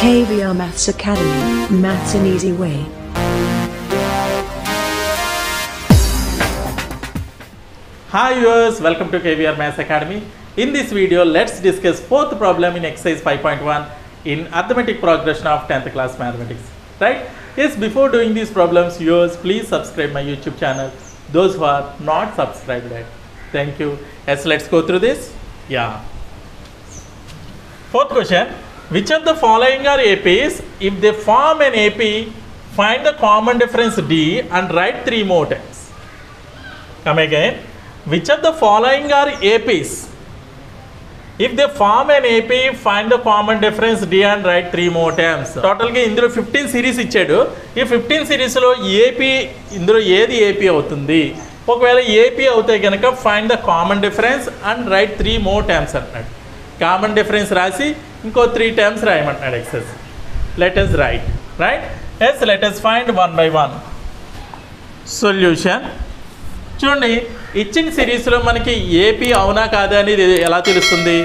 KVR Maths Academy, Maths an Easy Way. Hi viewers, welcome to KVR Maths Academy. In this video, let's discuss fourth problem in exercise 5.1 in arithmetic progression of 10th class mathematics. Right? Yes, before doing these problems, viewers, please subscribe my YouTube channel. Those who are not subscribed yet. Thank you. Yes, let's go through this. Yeah. Fourth question. Which of the following are APs? If they form an AP, find the common difference D and write 3 more times. Come again. Which of the following are APs? If they form an AP, find the common difference D and write 3 more times. Total ga indro 15 series ichadu. Ee 15 series lo AP indro edi AP avutundi. ఒకవేళ AP అవుతే గనక find the common difference and write 3 more times అన్నాడు. Common difference రాసి ఇంకో 3 times రాయమంటున్నాడు ఎక్సెస్. Let us write, right? Yes, let us find one by one. Solution చూడండి, ఇచ్చిన సిరీస్లో మనకి ఏపీ అవునా కాదా అనేది ఎలా తెలుస్తుంది?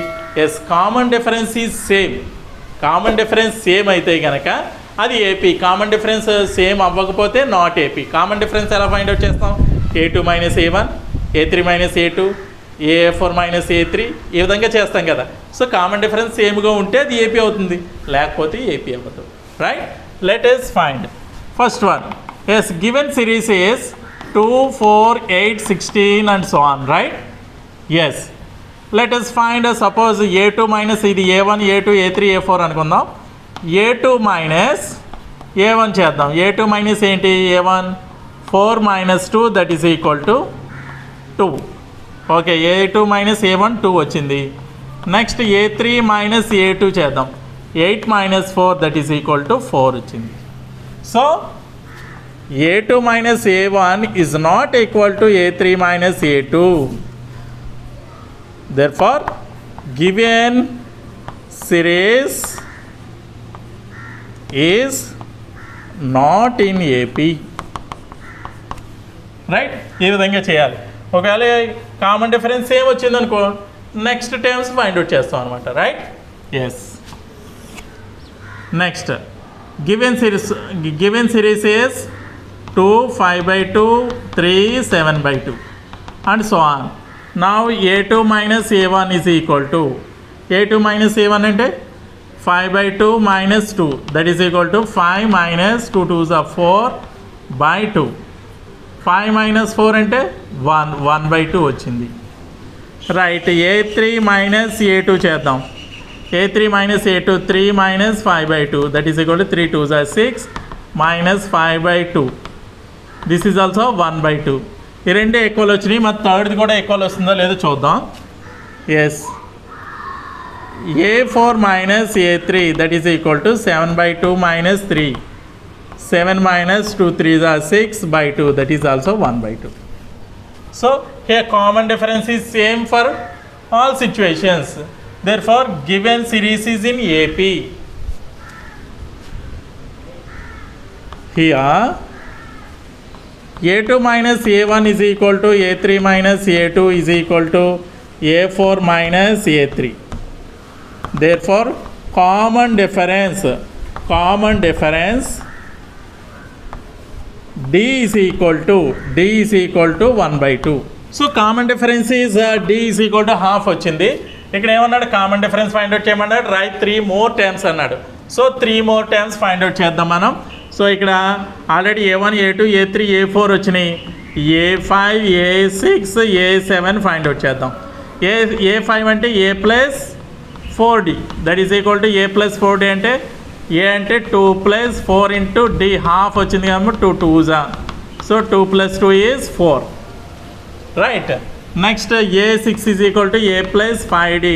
Yes, common difference is same. Common difference same అయితే కనుక అది ఏపీ. కామన్ డిఫరెన్స్ సేమ్ అవ్వకపోతే నాట్ ఏపీ. కామన్ డిఫరెన్స్ ఎలా ఫైండ్ అవుట్ చేస్తాం? A2 minus A1, A3 minus A2, A4 minus A3 ఈ విధంగా చేస్తాం కదా. సో కామన్ డిఫరెన్స్ సేమ్గా ఉంటే అది ఏపీ అవుతుంది, లేకపోతే ఏపీ అవ్వదు. Right? Let us find first one. Yes, given series is 2, 4, 8, 16 and so on, right? Yes. Let us find, suppose A2 minus ఇది A1, A2, A3, A4 అనుకుందాం. A2 మైనస్ A1 చేద్దాం. A2 minus ఏంటి? A1. 4 minus 2 that is equal to 2. Okay, A2 minus A1 2 వచ్చింది. Next A3 minus A2 చేద్దాం. 8 minus 4 that is equal to 4 వచ్చింది. So A2 minus A1 is not equal to A3 minus A2. Therefore, given series is not in AP. Right? ఈ విధంగా చేయాలి. ఒకవేళ common difference ఏం వచ్చిందనుకో, next terms find out చేస్తాం అనమాట. Right? Yes. Next given series is 2, 5/2, 3, 7/2 and so on. Now A2 minus A1 is equal to A2 minus A1 అంటే 5/2 minus 2 that is equal to 5 minus 2 2s are 4/2. 5 minus 4 అంటే 1/2 వచ్చింది. Right, A3 minus A2 చేద్దాం. A3 minus A2 3 minus 5/2 that is equal to 3 2s are 6 minus 5/2. This is also 1/2. ఈ రెండే equal వచ్చినాయి. మరి థర్డ్ది కూడా equal వస్తుందో లేదో చూద్దాం. Yes, A4 minus A3 that is equal to 7/2 minus 3. 7 minus 2 3s are 6/2 that is also 1/2. So here common difference is same for all situations. Therefore given series is in AP. Here A2 minus A1 is equal to A3 minus A2 is equal to A4 minus A3. Therefore common difference D is equal to 1/2. So common difference is D is equal to half వచ్చింది. ఇక్కడ ఏమన్నాడు? Common difference find out చేయమన్నాడు. Right 3 more times అన్నాడు. So 3 more times find out చేద్దాం మనం. So ఇక్కడ already A1, A2, A3, A4 వచ్చినాయి. A5, A6, A7 find out చేద్దాం. A5 అంటే A plus 4D that is equal to A plus 4D అంటే ఏ అంటే 2 ప్లస్ 4 ఇంటూ D హాఫ్ వచ్చింది కాబట్టి 2 2s. So 2 plus 2 is 4. Right? Next A6 is equal to A plus 5D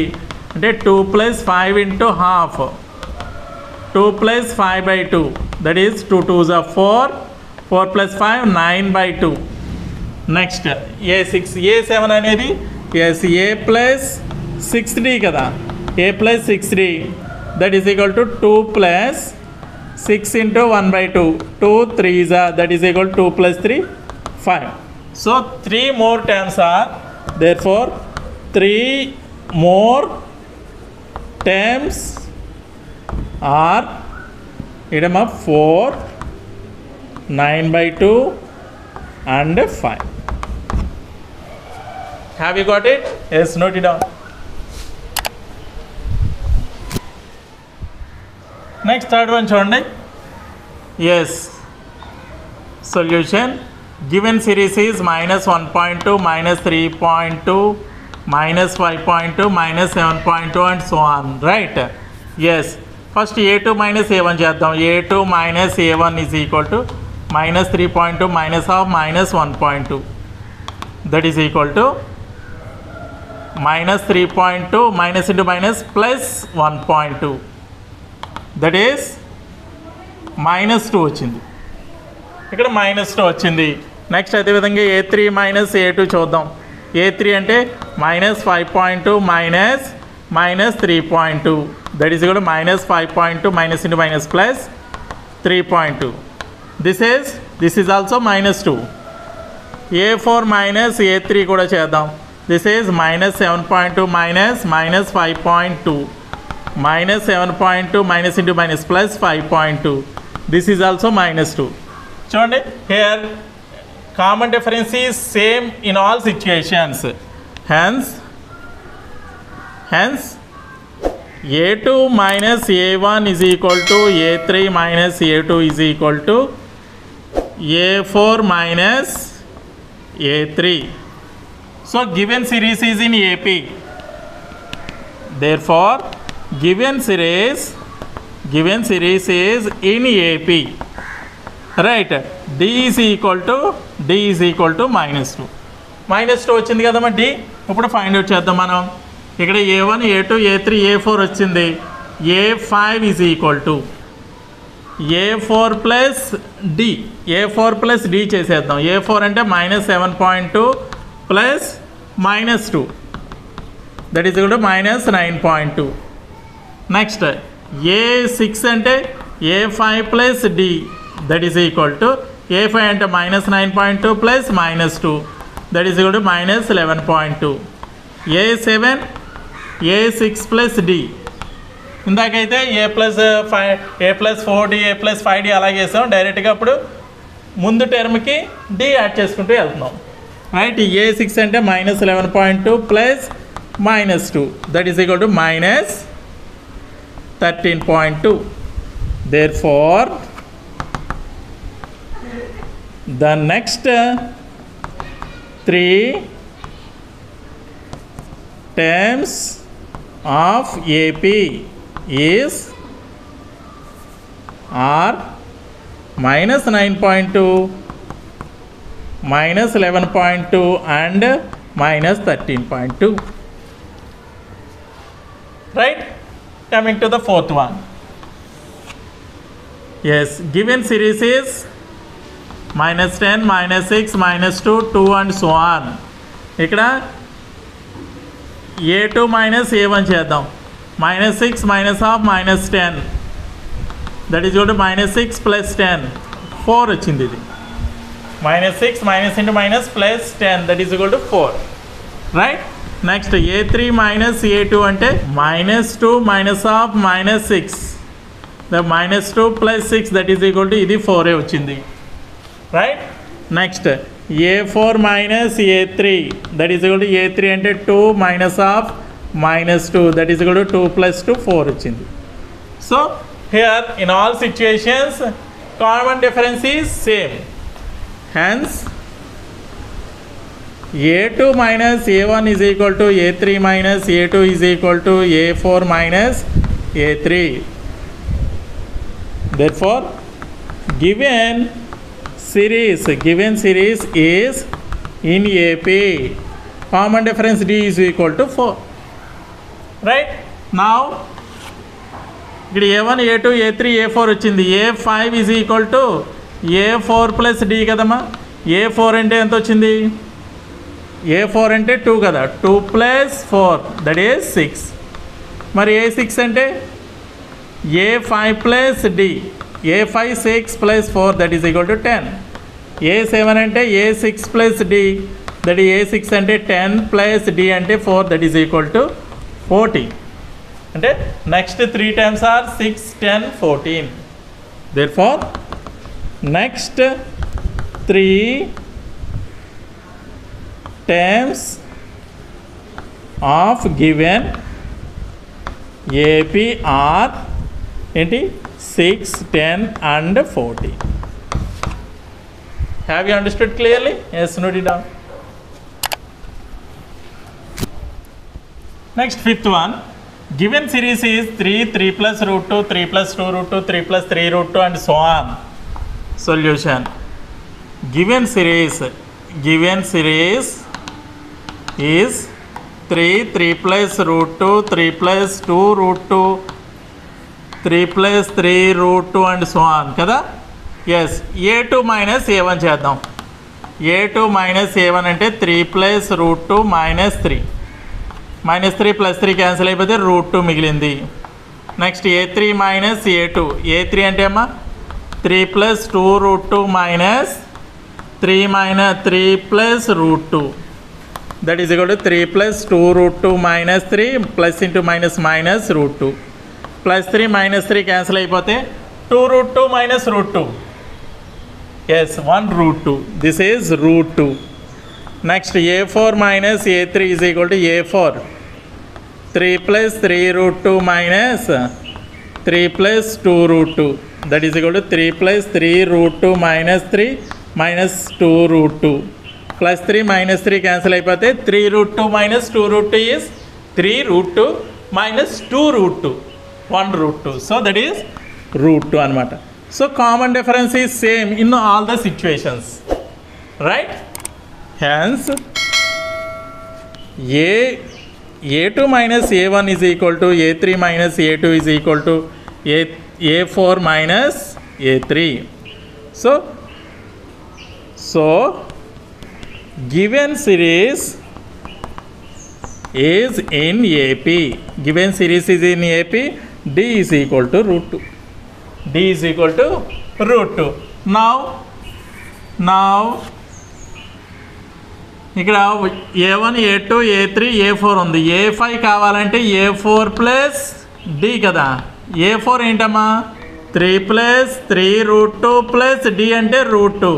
అంటే 2 plus 5 into half. 2 plus 5/2 that is 2 2s are 4. 4 plus 5 9/2. Next A7 అనేది yes A plus 6D కదా. A plus 6D that is equal to 2 plus 6 into 1/2. 2 3s are that is equal to 2 plus 3 5. So 3 more terms are, therefore 3 more terms are ఇడమ 4, 9/2 and 5. Have you got it? Yes, note it down. Next, third one చూడండి. Yes, solution. Given series is -1.2, -3.2, -5.2, -7.2 and so on, right? Yes. First a2 minus a1 చేద్దాం. a2 minus a1 is equal to -3.2 minus of -1.2. That is equal to -3.2 minus into minus plus 1.2. That is -2 వచ్చింది. ఇక్కడ -2 వచ్చింది. Next అదేవిధంగా a3 minus a2 చూద్దాం. a3 అంటే -5.2 minus -3.2. That is equal to -5.2 minus into minus plus 3.2. This is also -2. a4 minus a3 కూడా చేద్దాం. This is -7.2 minus -5.2 -7.2 minus into minus plus 5.2. This is also -2. చూడండి, here common difference is same in all situations. Hence a2 minus a1 is equal to a3 minus a2 is equal to a4 minus a3. So given series is in AP. Therefore given series is in AP. Right? D is equal to -2. -2 వచ్చింది కదమ్మా D. ఇప్పుడు find out చేద్దాం మనం. ఇక్కడ a1 a2 a3 a4 వచ్చింది. a5 is equal to a4 plus D. a4 plus D చేసేద్దాం. a4 అంటే -7.2 plus -2. That is equal to -9.2. Next a6 అంటే a5 plus D. That is equal to a5 అంటే -9.2 plus -2. That is equal to -11.2. a6 plus D. ఇందాకైతే a plus 4D a plus 5D అలాగే వేసాం. డైరెక్ట్గా అప్పుడు ముందు టర్మ్కి D add చేసుకుంటూ వెళ్తున్నాం. Right, a6 అంటే -11.2 plus -2. That is equal to -13.2. Therefore the next 3 terms of AP are -9.2, -11.2 and -13.2. Right? Coming to the fourth one. Yes, given series is -10, -6, -2, 2 and so on. ఇక్కడ a2 minus a1 చేద్దాం. -6 minus half -10. That is equal to -6 plus 10. 4 వచ్చింది ఇది. -6 minus into minus plus 10. That is equal to 4. Right? Next a3 minus a2 అంటే -2 minus half -6. The -2 plus 6 that is equal to ఇది 4 వచ్చింది. Right? Next a4 minus a3 that is equal to a3 అంటే 2 minus half -2. That is equal to 2 plus 2 4 వచ్చింది. So here in all situations common difference is same. Hence a2 minus a1 is equal to a3 minus a2 is equal to a4 minus a3. Therefore given series is in AP. Common difference D is equal to 4. Right? Now ఇక్కడ a1 a2 a3 a4 వచ్చింది. a5 is equal to a4 plus D కదమ్మా. a4 అంటే ఎంత వచ్చింది? a4 అంటే 2 కదా. 2 plus 4 that is 6. మరి a6 అంటే a5 plus D. a5 6 plus 4 that is equal to 10. a7 అంటే a6 plus D. That is a6 అంటే 10 plus D అంటే 4 that is equal to 40. అంటే next 3 times are 6, 10, 14. Therefore, next 3 terms of given AP are 6, 10 and 40. Have you understood clearly? Yes, note it down. Next, fifth one. Given series is 3, 3 plus root 2, 3 plus 2 root 2, 3 plus 3 root 2 and so on. Solution. Given series is 3, 3 plus root 2, 3 plus 2 root 2, 3 plus 3 root 2 and so on. Kada? Yes. A2 minus A1 చేద్దాం. A2 minus A1 అంటే 3 plus root 2 minus 3. Minus 3 plus 3 cancel అయిపోతే root 2 మిగిలింది. Next A3 minus A2. A3 అంటే అమ్మా 3 plus 2 root 2 minus 3 plus root 2. That is equal to 3 plus 2 root 2 minus 3 plus into minus root 2. Plus 3 minus 3 cancel అయిపోతే 2 root 2 minus root 2. Yes, 1 root 2. This is root 2. Next, A4 minus A3 is equal to A4. 3 plus 3 root 2 minus 3 plus 2 root 2. That is equal to 3 plus 3 root 2 minus 3 minus 2 root 2. Plus 3 minus 3 cancel అయిపోతే 3 root 2 minus 2 root 2 is 3 root 2 minus 2 root 2. 1 root 2. So that is root 2 అనమాట. So common difference is same in all the situations. Right? Hence, A2 minus A1 is equal to A3 minus A2 is equal to A4 minus A3. So given series is in AP. Given series is in AP. D is equal to root 2. D is equal to root 2. Now ఇక్కడ A1, A2, A3, A4 ఉంది. A5 కావాలంటే A4 plus D కదా. A4 ఏంటమ్మా 3 plus 3 root 2 plus D అంటే root 2.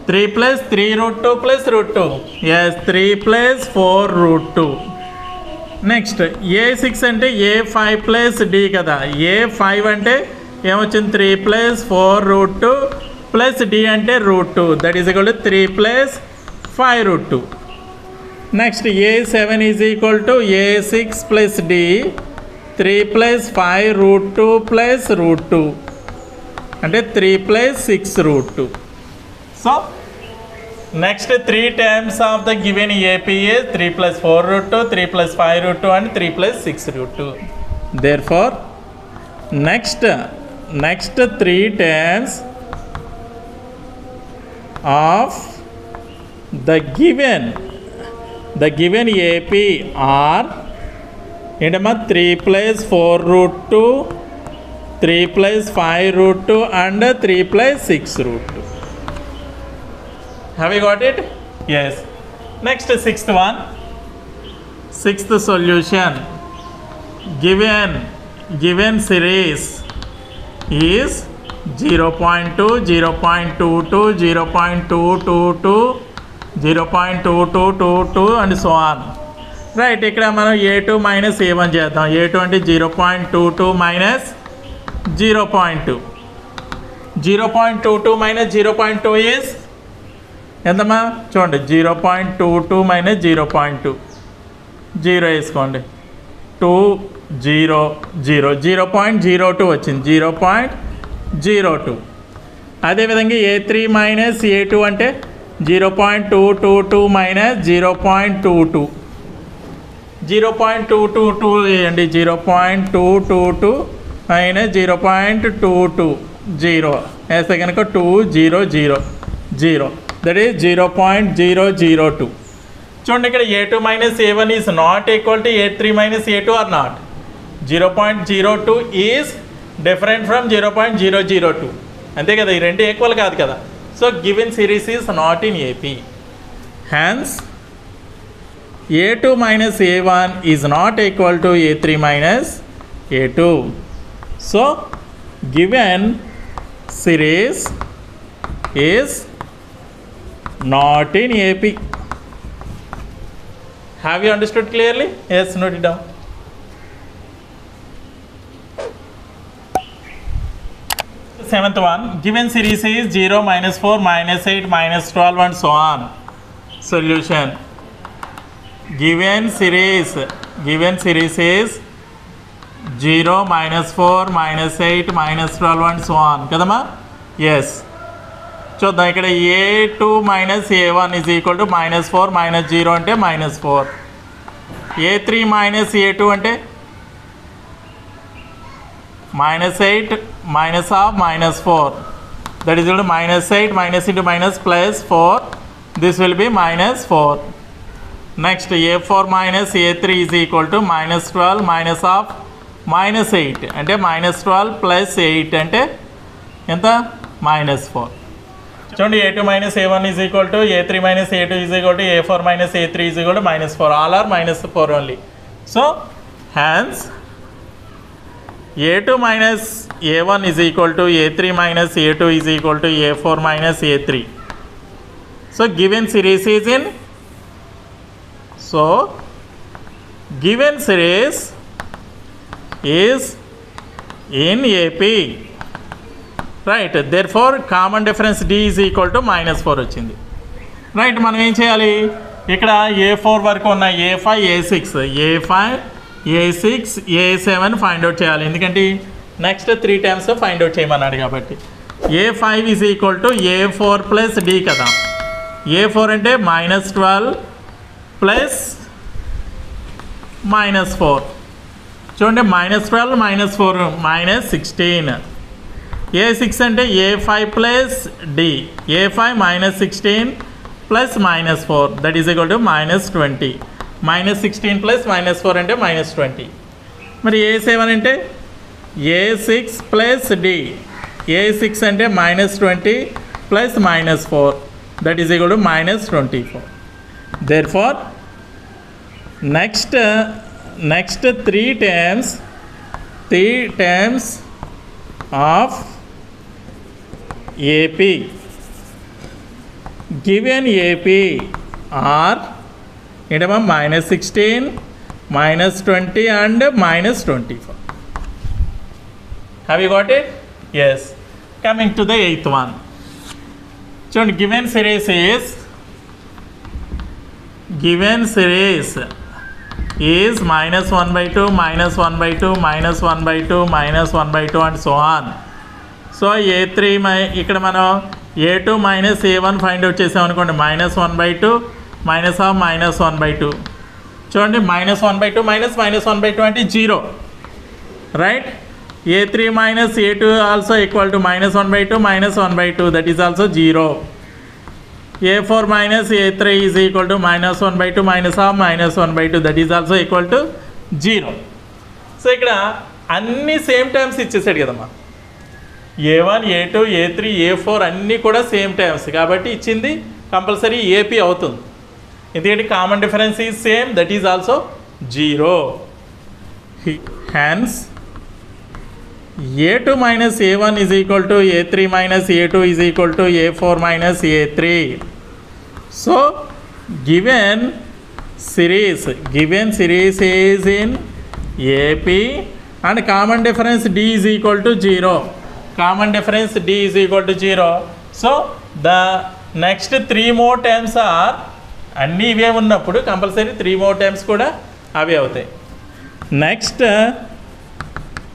3 plus 3 root 2 plus root 2. Yes 3 plus 4 root 2. Next A6 అంటే A5 plus D కదా. A5 అంటే ఏమొచ్చింది 3 ప్లస్ 4 రూట్ 2 ప్లస్ D అంటే root 2. That is equal to 3 plus 5 root 2. Next, A7 is equal to A6 plus D, 3 plus 5 root 2 plus root 2. And 3 plus 6 root 2. So, next 3 terms of the given AP is 3 plus 4 root 2, 3 plus 5 root 2 and 3 plus 6 root 2. Therefore, next 3 terms of the given AP are 3 plus 4 root 2, 3 plus 5 root 2 and 3 plus 6 root 2. Have you got it? Yes. Next, sixth one. Sixth solution. Given series is 0.2, 0.22, 0.222, 0.2222 and so on. Right, ఇక్కడ మనం A2 minus A1 చేద్దాం. A2 అంటే 0.22 minus 0.2. 0.22 minus 0.2 is ఎంతమ్మా చూడండి 0.22 minus 0.2. 0 వేసుకోండి 2 0 0 0.02 వచ్చింది 0.02. అదేవిధంగా A3 minus A2 అంటే 0.222 minus 0.22. 0.222 వేయండి 0.222 minus 0.22 0 వేస్తే కనుక 2 0 0 0. That is 0.002. చూడండి ఇక్కడ A2 minus A1 is not equal to A3 minus A2 or not. 0.02 is different from 0.002. అంతే కదా, ఈ రెండు ఈక్వల్ కాదు కదా. So given series is not in AP. Hence A2 minus A1 is not equal to A3 minus A2. So given series is not in AP. Have you understood clearly? Yes, note it down. Seventh one, given series is 0, -4, -8, -12 and so on. Solution. Given series is 0, -4, -8, -12 and so on. కదమ్మా? Yes. చూద్దాం ఇక్కడ A2 - A1 is equal to -4 -0 అంటే -4. A3 - A2 అంటే -8 -half -4. That is equal to -8 minus into minus plus 4. This will be -4. Next A4 - A3 is equal to -12 minus half -8 అంటే -12 plus 8 అంటే ఎంత -4. చూడండి A2 - A1 is equal to A3 - A2 is equal to A4 - A3 is equal to -4. All are -4 only. So hence A2 - A1 is equal to A3 - A2 is equal to A4 - A3. So given series is in, so given series is in AP, right? Therefore common difference D is equal to -4 వచ్చింది. Right, మనం ఏం చేయాలి? ఇక్కడ A4 వరకు ఉన్న A5 A6 A7 find out చేయాలి. ఎందుకంటే next 3 times find out చేయమన్నాడు కాబట్టి. A5 is equal to A4 plus D కదా. A4 అంటే -12 ప్లస్ -4. చూడండి -12 -4 -16. A6 అంటే A5 plus D. A5 -16 plus -4 that is equal to -20. -16 plus -4 అంటే -20. మరి A7 అంటే A6 ప్లస్ D. A6 అంటే -20 plus -4 that is equal to -24. Therefore next 3 terms of AP given AP are -16, -20 and -24. Have you got it? Yes. Coming to the 8th one. So given series is -1/2, -1/2, -1/2, -1/2 and so on. So A3 ఇక్కడ మనం A2 - A1 find out చేసాం అనుకోండి. -1/2 -1/2 -1/2. చూడండి -1/2 -1/2 అంటే 0, right? A3 - A2 also equal to -1/2 -1/2 that is also 0. A4 - A3 is equal to -1/2 -half -1/2 that is also equal to 0. So ఇక్కడ అన్ని same times ఇచ్చేసాడు కదమ్మా. A1 A2 A3 A4 అన్నీ కూడా సేమ్ టైమ్స్ కాబట్టి ఇచ్చింది కంపల్సరీ AP అవుతుంది. ఎందుకంటే common difference is same that is also 0. Hence A2 - A1 is equal to A3 - A2 is equal to A4 - A3. So given series is in AP and common difference D is equal to 0. Common difference D is equal to 0. So the next 3 more terms are అన్నీ ఇవే ఉన్నప్పుడు compulsory 3 more terms కూడా అవే అవుతాయి. Next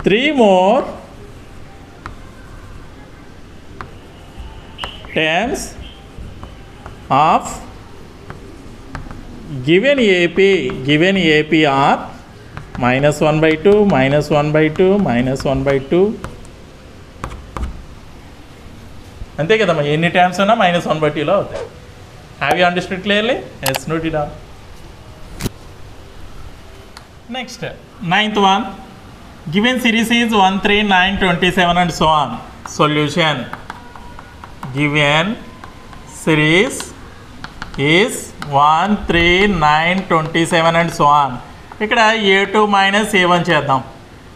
3 more terms of given AP are -1/2 -1/2 -1/2. అంతే కదమ్మా, ఎన్ని times ఉన్నా -1/2లో అవుతాయి. Have you understood clearly? Yes, note it down. Next 9th one, given series is 1, 3, 9, 27 and so on. Solution. Given series is 1, 3, 9, 27 and so on. ఇక్కడ A2 - A1 చేద్దాం.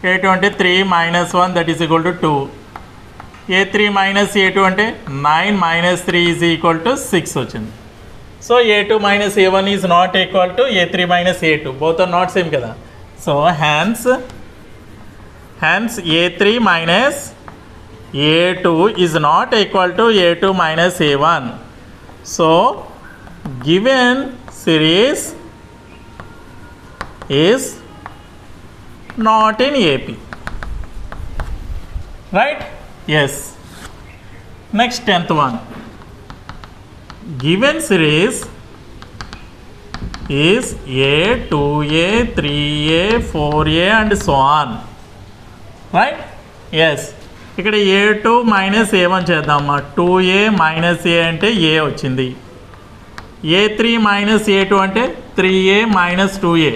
A2 అంటే 3 - 1 that is equal to 2. A3 minus A2 అంటే 9 minus 3 is equal to 6 వచ్చింది. So A2 minus A1 is not equal to A3 minus A2. Both are not same కదా. So hence A3 minus A2 is not equal to A2 minus A1. So given series is not in AP. Right? Yes. Next 10th one. Given series is A, 2A, 3A, 4A and so on. Right? Yes. ఇక్కడ A2 minus A1 చేద్దామా. 2A minus A అంటే A వచ్చింది. A3 minus A2 అంటే 3A minus 2A.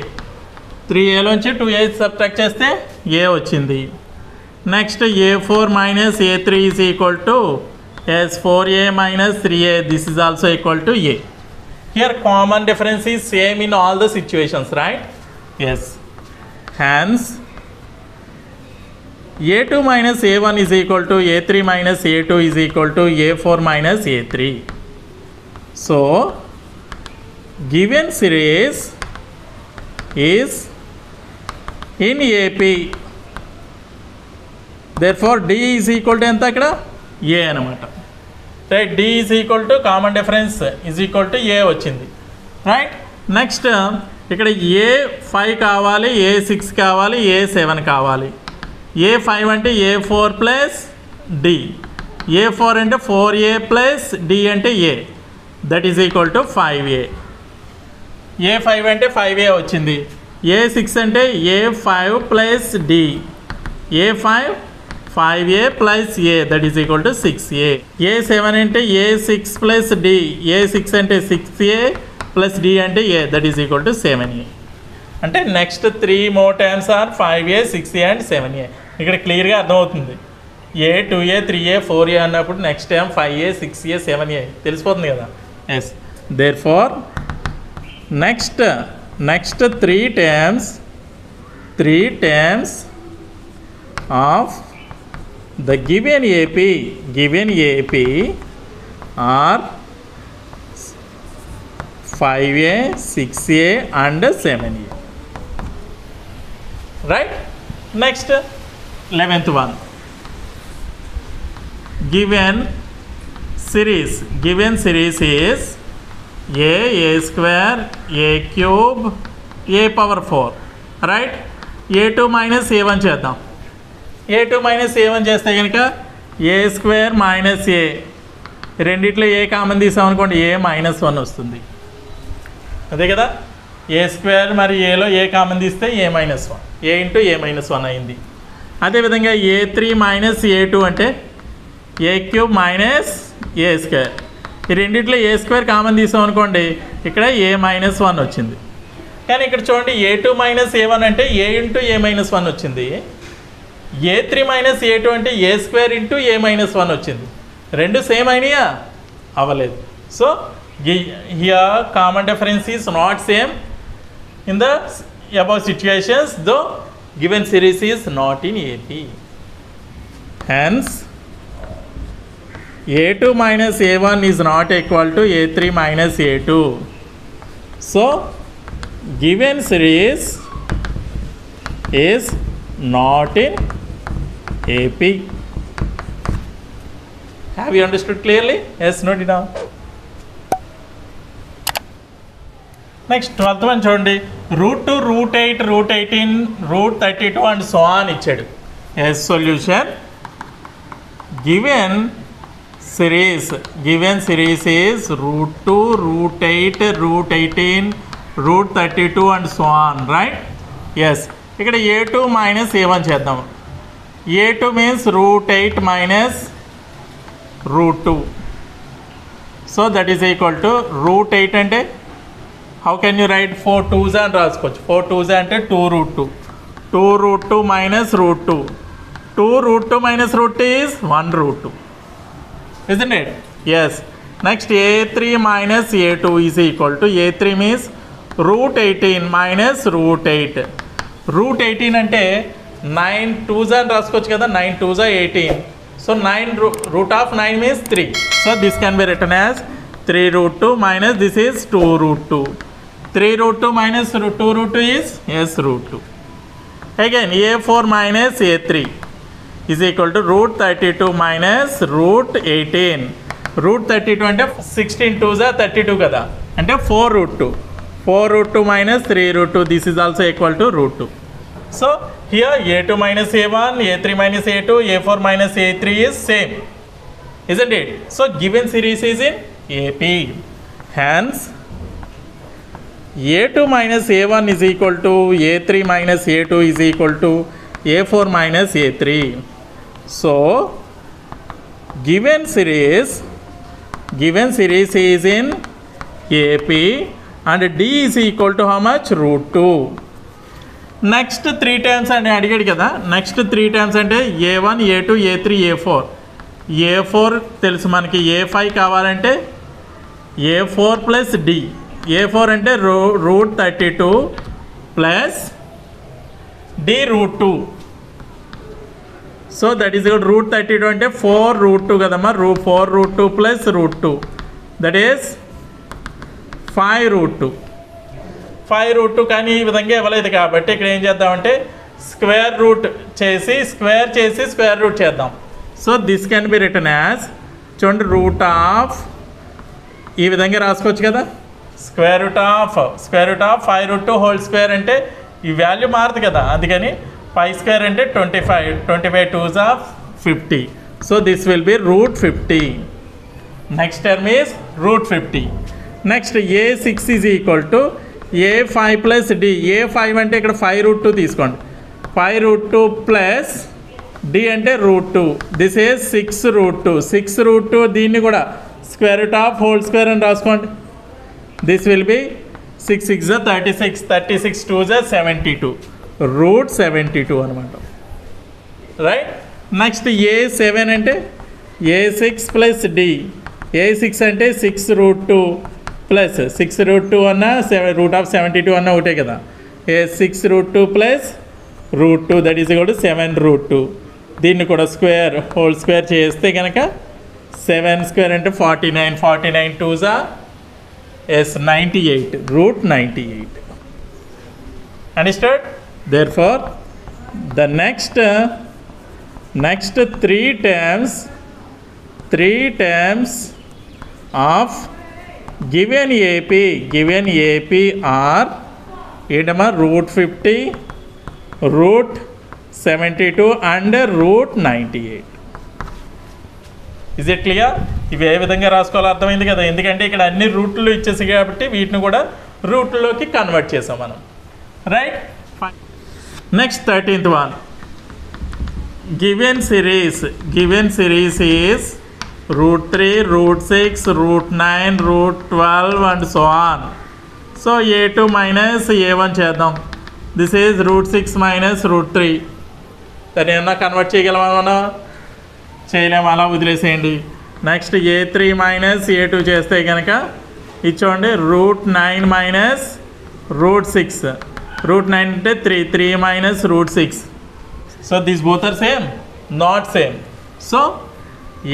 3Aలోంచి 2A subtract చేస్తే A వచ్చింది. Next A4 minus A3 is equal to yes 4A minus 3A. This is also equal to A. Here common difference is same in all the situations, right? Yes. Hence A2 minus A1 is equal to A3 minus A2 is equal to A4 minus A3. So given series is in AP. Therefore D is equal to ఎంత ఇక్కడ A అనమాట. Right. D is equal to common difference is equal to A వచ్చింది. Right. Next ఇక్కడ A5 కావాలి, A6 కావాలి, A7 కావాలి. A5 అంటే A4 plus D. A4 అంటే 4A ప్లస్ D అంటే A. That is equal to 5A. A5 అంటే 5A వచ్చింది. A6 అంటే A5 plus D. A5 5A plus A, that is equal to 6A. A7 అంటే A6 plus D. A6 అంటే 6A plus D అంటే A, that is equal to 7A. అంటే next 3 more terms are 5A, 6A and 7A. ఇక్కడ క్లియర్గా అర్థమవుతుంది. A, 2A, 3A, 4A అన్నప్పుడు next time 5A, 6A, 7A తెలిసిపోతుంది కదా. ఎస్. Therefore next 3 terms of the given AP are 5A, 6A and 7A. Right? Next 11th one. Given series is A square, A cube, A power 4. Right? A2 minus A1 చేద్దాం. A2 minus A1 చేస్తే కనుక A square minus A, రెండిట్లో a common తీసామనుకోండి A minus 1 వస్తుంది. అదే కదా. A square మరి ఏలో a common తీస్తే A minus 1, A into A minus 1 అయింది. అదేవిధంగా A3 మైనస్ A2 అంటే A cube minus A square. ఈ రెండిట్లో A స్క్వేర్ కామన్ తీసామనుకోండి ఇక్కడ A మైనస్ 1 వచ్చింది. కానీ ఇక్కడ చూడండి A2 మైనస్ A1 అంటే A ఇంటూ A మైనస్ 1 వచ్చింది. A3 మైనస్ A2 అంటే A square into A minus 1 వచ్చింది. రెండు సేమ్ అయినాయా? అవ్వలేదు. So here common difference is not same in the above situations though given series is not in AP. Hence A2 minus A1 is not equal to A3 minus A2. So given series is not in AP. Have you understood clearly? Yes, note it down. Next 12th one చూడండి. √2, √8, √18, √32 and so on ఇచ్చాడు. Yes, solution. Given series is √2, √8, √18, √32 and so on, right? Yes. ఇక్కడ A2 minus A1 చేద్దాం. A2 means √8 minus √2. So that is equal to √8 అంటే how can you right 4 2s అని రాసుకోవచ్చు. 4 2s అంటే 2√2. 2√2 minus √2. 2√2 minus √2 is 1√2. Isn't it? Yes. Next A3 minus A2 is equal to A3 means √18 minus √8. √18 అంటే 9 2s అని రాసుకోవచ్చు కదా. 9 2s 18. So 9 root of 9 means 3. So this can be written as 3 root 2 minus this is 2 root 2. 3 root 2 minus 2 root 2 is yes root 2. Again a4 minus a3 is equal to root 32 minus root 18. Root 32 అంటే 16 2s are 32 కదా అంటే 4 root 2. 4 root 2 minus 3 root 2 this is also equal to root 2. So here a2 minus a1, a3 minus a2, a4 minus a3 is same, isn't it? So given series is in AP. Hence a2 minus a1 is equal to a3 minus a2 is equal to a4 minus a3. So given series is in AP and D is equal to how much? Root 2. Next 3 times అంటే అడిగాడు కదా next 3 times అంటే a1 a2 a3 a4 a4 తెలుసు మనకి a5 కావాలంటే a4 plus d a4 అంటే root 32 plus d root 2 so that is root 32 అంటే 4 root 2 కదమ్మా 4 root 2 plus root 2 that is 5 route 2 5 route 2 కానీ ఈ విధంగా ఇవ్వలేదు కాబట్టి ఇక్కడ ఏం చేద్దామంటే స్క్వేర్ రూట్ చేసి స్క్వేర్ రూట్ చేద్దాం. So this can be written as చూడండి రూట్ ఆఫ్ ఈ విధంగా రాసుకోవచ్చు కదా square root of 5 route 2 whole square అంటే ఈ వాల్యూ మారదు కదా అందుకని 5 స్క్వేర్ అంటే 25 2s of 50. So this will be root 50. Next term is root 50. Next a6 is equal to a5 plus d a5 అంటే ఇక్కడ 5 రూట్ 2 తీసుకోండి 5 రూట్ 2 ప్లస్ d అంటే రూట్ 2 దిస్ ఈజ్ 6 రూట్ 2 దీన్ని కూడా square root of whole square అని రాసుకోండి this will B 6 6 36 2 72 route 72 అనమాట right. Next a7 అంటే a6 ప్లస్ d a6 అంటే 6 రూట్ 2 ప్లస్ 6 రూట్ 2 అన్న రూట్ ఆఫ్ 72 అన్న ఒకటే కదా 6 root 2 plus root 2 that is equal to 7 root 2 దీన్ని కూడా స్క్వేర్ హోల్ స్క్వేర్ చేస్తే కనుక 7 స్క్వేర్ అంటే 49 2s are 98 root 98. Understood? therefore the next 3 terms of given AP are root 50, root 72 and root 98. Is it clear? ఇవి ఏ విధంగా రాసుకోవాలో అర్థమైంది కదా ఎందుకంటే ఇక్కడ అన్ని రూట్లు ఇచ్చేసి కాబట్టి వీటిని కూడా రూట్లోకి కన్వర్ట్ చేసాం మనం right. Next 13th one given series is root 3, root 6, root 9, root 12 and so on. So a2 minus a1 చేద్దాం this is root 6 minus root 3 దాన్ని ఏమన్నా కన్వర్ట్ చేయగలమా మనం చేయలేము అలా వదిలేసేయండి. నెక్స్ట్ a3 మైనస్ a2 చేస్తే కనుక ఇచ్చోండి రూట్ 9 మైనస్ రూట్ 6 రూట్ 9 అంటే 3 minus root 6 so this both are same not same. So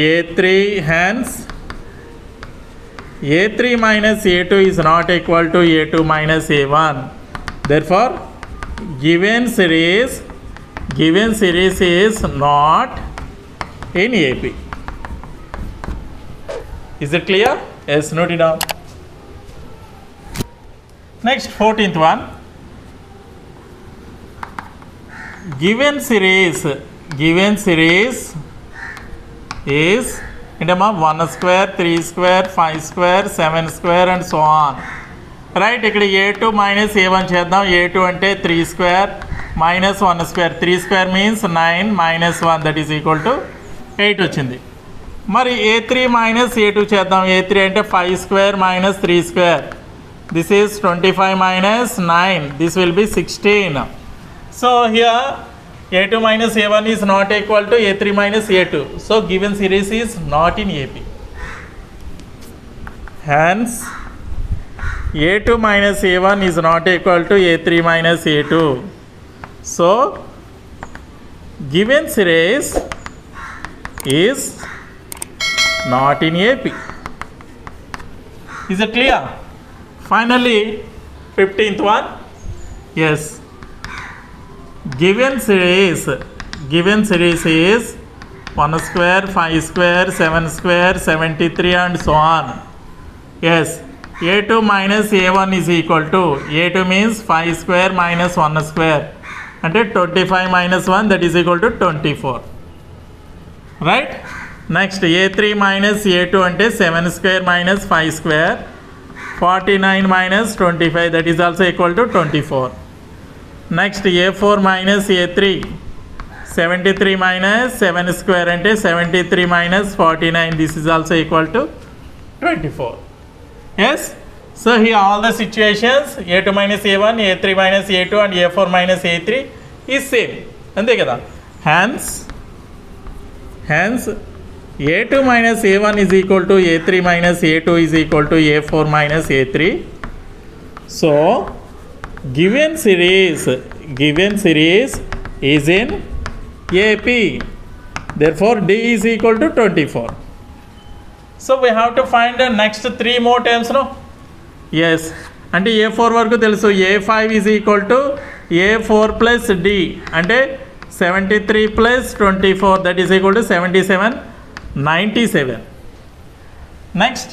a3 hence a3 minus a2 is not equal to a2 minus a1. Therefore given series is not in AP. Is it clear? Yes, note it down. Next 14th one given series is ఇంటమ్మా 1 square 3 square 5 square 7 square and so on right. ఇక్కడ a2 minus a1 చేద్దాం. a2 అంటే 3 square minus 1 square 3 square means 9 minus 1 that is equal to 8 వచ్చింది. మరి a3 minus a2 చేద్దాం. a3 అంటే 5 square minus 3 square this is 25 minus 9 this will B 16. So here a2 minus a1 is not equal to a3 minus a2. So given series is not in AP. Hence a2 minus a1 is not equal to a3 minus a2. So given series is not in AP. Is it clear? Finally, 15th one. Yes. Given series is 1 square, 5 square, 7 square, 73 and so on. Yes. A2 minus A1 is equal to, A2 means 5 square minus 1 square. And 25 minus 1, that is equal to 24. Right? Next, A3 minus A2 ante 7 square minus 5 square. 49 minus 25, that is also equal to 24. Next, A4 minus A3. 73 minus 7 square ante 73 minus 49, this is also equal to 24. Yes? So here all the situations, A2 minus A1, A3 minus A2 and A4 minus A3 is same. Ante kada. Hence A2 minus A1 is equal to A3 minus A2 is equal to A4 minus A3. So given series is in AP. Therefore D is equal to 24. So we have to find the next 3 more terms, no? Yes. And A4 వరకు తెలుసు. A5 is equal to A4 plus D. అంటే 73 plus 24, that is equal to 77, 97. Next,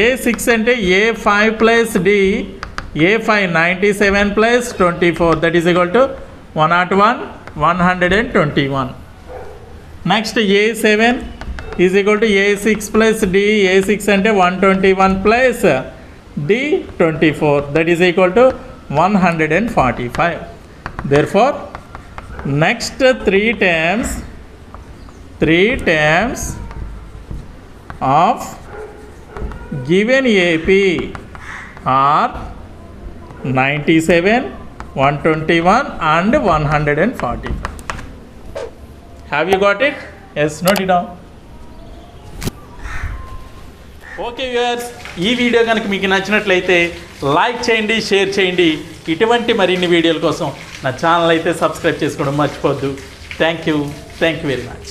A6 అంటే A5 plus D. A5 97 plus 24, that is equal to 101, 121. Next, A7 is equal to A6 plus D. A6 ante 121 plus D 24, that is equal to 145. Therefore, next 3 terms of given AP are 97, 121 and 145. Have you got it? Yes, note it down. Okay viewers, ఈ video కనుక మీకు నచ్చినట్లయితే like చేయండి, share చేయండి. ఇటువంటి మరిన్ని వీడియోల కోసం నా ఛానల్ అయితే సబ్స్క్రైబ్ చేసుకోవడం మర్చిపోవద్దు. Thank you very much.